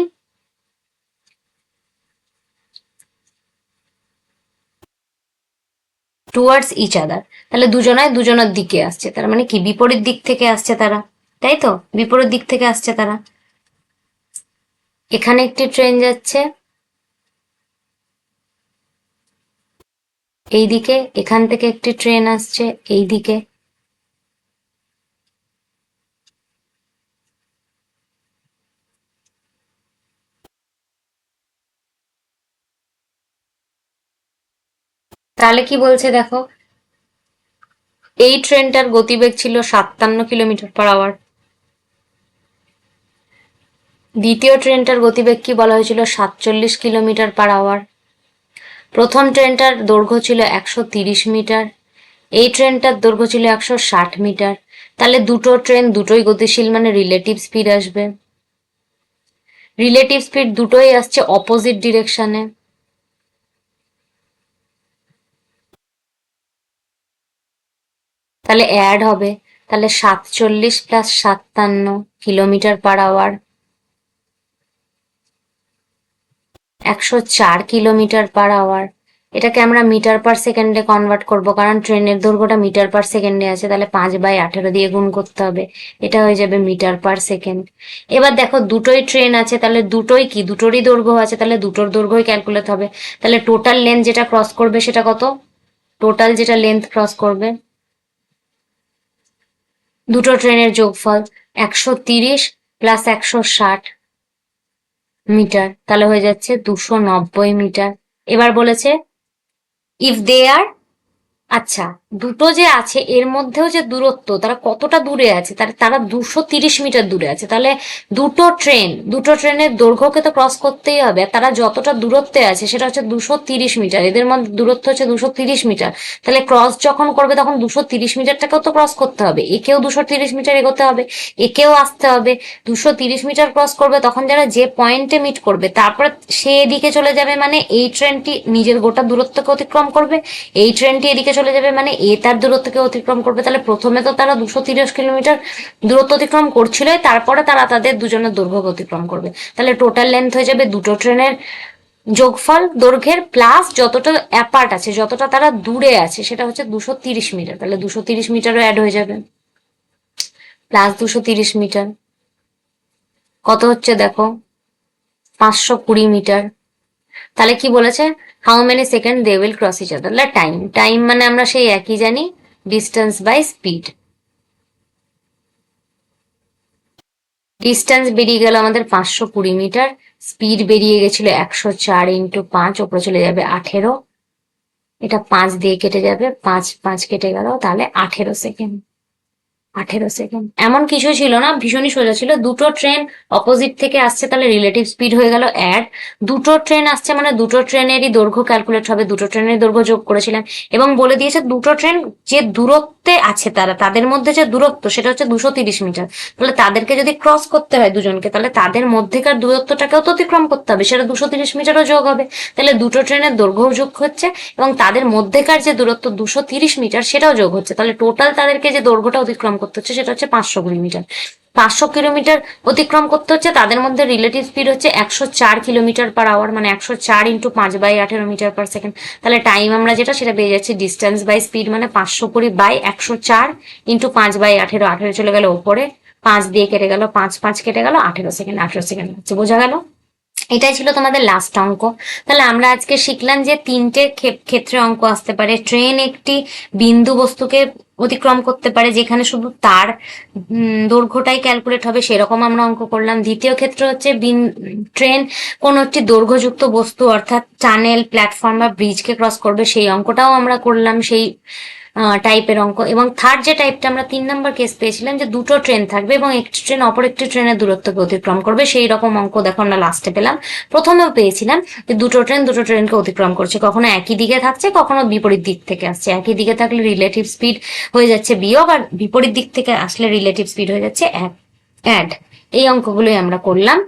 টুয়ার্ডস ইচ আদার। তাহলে দুজনায় দুজনের দিকে আসছে, তার মানে কি বিপরীত দিক থেকে আসছে তারা, তাই তো, বিপরীত দিক থেকে আসছে তারা। এখানে একটি ট্রেন যাচ্ছে এই দিকে, এখান থেকে একটি ট্রেন আসছে এই দিকে। তাহলে কি বলছে দেখো, এই ট্রেনটার গতিবেগ ছিল 57 কিলোমিটার/আওয়ার। দ্বিতীয় ট্রেনটার গতিবেগ কি বলা হয়েছিল, 47 কিলোমিটার/আওয়ার। প্রথম ট্রেনটার দৈর্ঘ্য ছিল 130 মিটার, এই ট্রেনটার দৈর্ঘ্য ছিল 160 মিটার। তাহলে দুটো ট্রেন দুটোই গতিশীল, মানে রিলেটিভ স্পিড আসবে। রিলেটিভ স্পিড দুটোই আসছে অপোজিট ডিরেকশনে। তাহলে অ্যাড হবে, তাহলে 47 + 57 কিলোমিটার/আওয়ার 104 কিলোমিটার/আওয়ার। এটাকে আমরা মিটার/সেকেন্ডে কনভার্ট করব, কারণ ট্রেনের দৈর্ঘ্যটা মিটার/সেকেন্ডে আছে, তাহলে 5/18 দিয়ে গুণ করতে হবে, এটা হয়ে যাবে মিটার/সেকেন্ড। এবার দেখো দুটোই ট্রেন আছে, তাহলে দুটোই কি, দুটোরই দৈর্ঘ্য আছে, তাহলে দুটোর দৈর্ঘ্যই ক্যালকুলেট হবে। তাহলে টোটাল লেন্থ যেটা ক্রস করবে সেটা কত, টোটাল যেটা লেন্থ ক্রস করবে দুটো ট্রেনের যোগফল 130 + 160 মিটার, তাহলে হয়ে যাচ্ছে 290 মিটার। এবার বলেছে ইফ দে আর, আচ্ছা দুটো যে আছে এর মধ্যেও যে দূরত্ব, তারা কতটা দূরে আছে, তারা তারা 230 মিটার দূরে আছে। তাহলে দুটো ট্রেনের দৈর্ঘ্যকে তো ক্রস করতেই হবে, আর তারা যতটা দূরত্বে আছে সেটা হচ্ছে 230 মিটার, এদের মধ্যে দূরত্ব হচ্ছে 230 মিটার। তাহলে ক্রস যখন করবে তখন 230 মিটারটাকেও তো ক্রস করতে হবে, একেও 230 মিটার এগোতে হবে, একেও আসতে হবে। 230 মিটার ক্রস করবে তখন যারা যে পয়েন্টে মিট করবে তারপরে সে এদিকে চলে যাবে, মানে এই ট্রেনটি নিজের গোটা দূরত্বকে অতিক্রম করবে, এই ট্রেনটি এদিকে চলে যাবে, মানে এ তার দূরত্বকে অতিক্রম করবে। তাহলে প্রথমে তো তারা 230 কিলোমিটার দূরত্ব অতিক্রম করছিল, তারপরে তারা তাদের দুজনের দৈর্ঘ্য অতিক্রম করবে। তাহলে টোটাল লেন্থ হয়ে যাবে দুটো ট্রেনের যোগফল দৈর্ঘ্যের প্লাস যতটা অ্যাপার্ট আছে, যতটা তারা দূরে আছে, সেটা হচ্ছে 230 মিটার। তাহলে 230 মিটারও অ্যাড হয়ে যাবে, প্লাস 230 মিটার কত হচ্ছে দেখো, 520 মিটার। তাহলে কি বলেছে, how many second they will cross each other. Time, time মানে আমরা সেই একই জানি, ডিস্টেন্স বাই স্পিড। ডিস্টেন্স বেরিয়ে গেল আমাদের 520 মিটার, স্পিড বেরিয়ে গেছিল 104 × 5, ওপরে চলে যাবে 18, এটা 5 দিয়ে কেটে যাবে, 5 5 কেটে গেল, তাহলে 18 সেকেন্ড। 18 সেকেন্ড এমন কিছু ছিল না, ভীষণই সোজা ছিল। দুটো ট্রেন অপোজিট থেকে আসছে, তাহলে রিলেটিভ স্পিড হয়ে গেল অ্যাড। দুটো ট্রেন আসছে মানে দুটো ট্রেনেরই দৈর্ঘ্য ক্যালকুলেট হবে, দুটো ট্রেনের দৈর্ঘ্য যোগ করেছিলাম, এবং বলে দিয়েছে দুটো ট্রেন যে দূরত্বে আছে তারা, তাদের মধ্যে যে দূরত্ব সেটা হচ্ছে 230 মিটার। তাহলে তাদেরকে যদি ক্রস করতে হয় দুজনকে, তাহলে তাদের মধ্যেকার দূরত্বটাকেও তো অতিক্রম করতে হবে, সেটা 230 মিটারও যোগ হবে। তাহলে দুটো ট্রেনের দৈর্ঘ্য যোগ হচ্ছে এবং তাদের মধ্যেকার যে দূরত্ব 230 মিটার সেটাও যোগ হচ্ছে। তাহলে টোটাল তাদেরকে যে দৈর্ঘ্যটা অতিক্রম করতে হচ্ছে সেটা হচ্ছে 520 মিটার। 500 কিলোমিটার অতিক্রম করতে হচ্ছে, তাদের মধ্যে রিলেটিভ স্পিড হচ্ছে 104 কিলোমিটার/আওয়ার, মানে 104 × 5/18 মিটার/সেকেন্ড। তাহলে টাইম আমরা যেটা সেটা পেয়ে যাচ্ছি ডিস্টেন্স বাই স্পিড, মানে 520/104 × 5/18, 18 চলে গেল ওপরে, 5 দিয়ে কেটে গেল, 5 5 কেটে গেল, 18 সেকেন্ড। 18 সেকেন্ড হচ্ছে, বোঝা গেল। এটাই ছিল তোমাদের লাস্ট অঙ্ক। তাহলে আমরা আজকে শিখলাম যে তিনটে ক্ষেত্রে অঙ্ক আসতে পারে। ট্রেন একটি বিন্দু বস্তুকে অতিক্রম করতে পারে যেখানে শুধু তার দৈর্ঘ্যটাই ক্যালকুলেট হবে, সেরকম আমরা অঙ্ক করলাম। দ্বিতীয় ক্ষেত্র হচ্ছে ট্রেন কোনো একটি দৈর্ঘ্যযুক্ত বস্তু অর্থাৎ টানেল, প্ল্যাটফর্ম বা ব্রিজকে ক্রস করবে, সেই অঙ্কটাও আমরা করলাম, সেই টাইপের অঙ্ক। এবং থার্ড যে টাইপটা আমরা 3 নম্বর কেস পেয়েছিলাম, যে দুটো ট্রেন থাকবে এবং একটি ট্রেন অপর একটি ট্রেনের দূরত্বকে অতিক্রম করবে, সেই রকম অঙ্ক দেখো আমরা লাস্টে পেলাম। প্রথমেও পেয়েছিলাম যে দুটো ট্রেনকে অতিক্রম করছে, কখনো একই দিকে থাকছে, কখনো বিপরীত দিক থেকে আসছে। একই দিকে থাকলে রিলেটিভ স্পিড হয়ে যাচ্ছে বিয়োগ, আর বিপরীত দিক থেকে আসলে রিলেটিভ স্পিড হয়ে যাচ্ছে অ্যাড। এই অঙ্কগুলোই আমরা করলাম।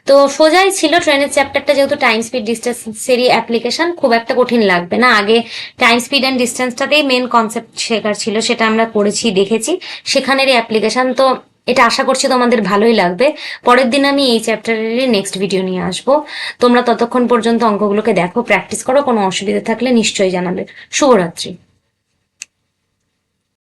তো সোজাই ছিল ট্রেনের চ্যাপ্টারটা, যেহেতু টাইম স্পিড ডিস্টেন্সেরই অ্যাপ্লিকেশন, খুব একটা কঠিন লাগবে না। আগে টাইম স্পিড অ্যান্ড ডিস্টেন্সটাতেই মেন কনসেপ্ট শেখার ছিল, সেটা আমরা করেছি, দেখেছি, সেখানেরই অ্যাপ্লিকেশন। তো এটা আশা করছি তোমাদের ভালোই লাগবে। পরের দিন আমি এই চ্যাপ্টারেরই নেক্সট ভিডিও নিয়ে আসবো। তোমরা ততক্ষণ পর্যন্ত অঙ্কগুলোকে দেখো, প্র্যাকটিস করো, কোনো অসুবিধা থাকলে নিশ্চয়ই জানাবে। শুভরাত্রি।